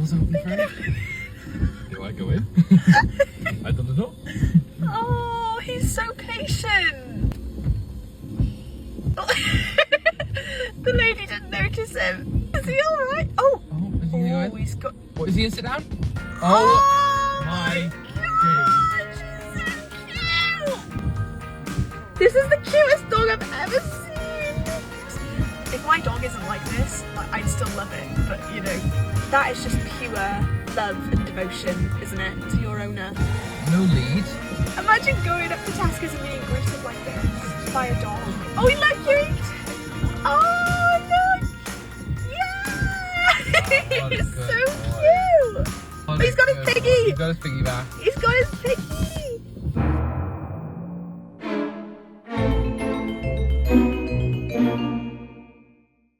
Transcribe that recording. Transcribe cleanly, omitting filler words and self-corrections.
door's open for him. Do I go in? I done the door. Oh, he's so patient. The lady didn't notice him. Is he alright? Oh, Is he gonna go in? he's got... What, is he gonna sit down? Oh my gosh, he's so cute. This is the cutest dog I've ever seen. If my dog isn't like this, I'd still love it. But you know, that is just pure love and devotion, isn't it, to your owner? No lead. Imagine going up to Taskers and being greeted like this by a dog. Oh, he looked cute. Oh, look. Yeah. He's so cute. Oh, he's got his piggy. He's got his piggy back. He's got his piggy.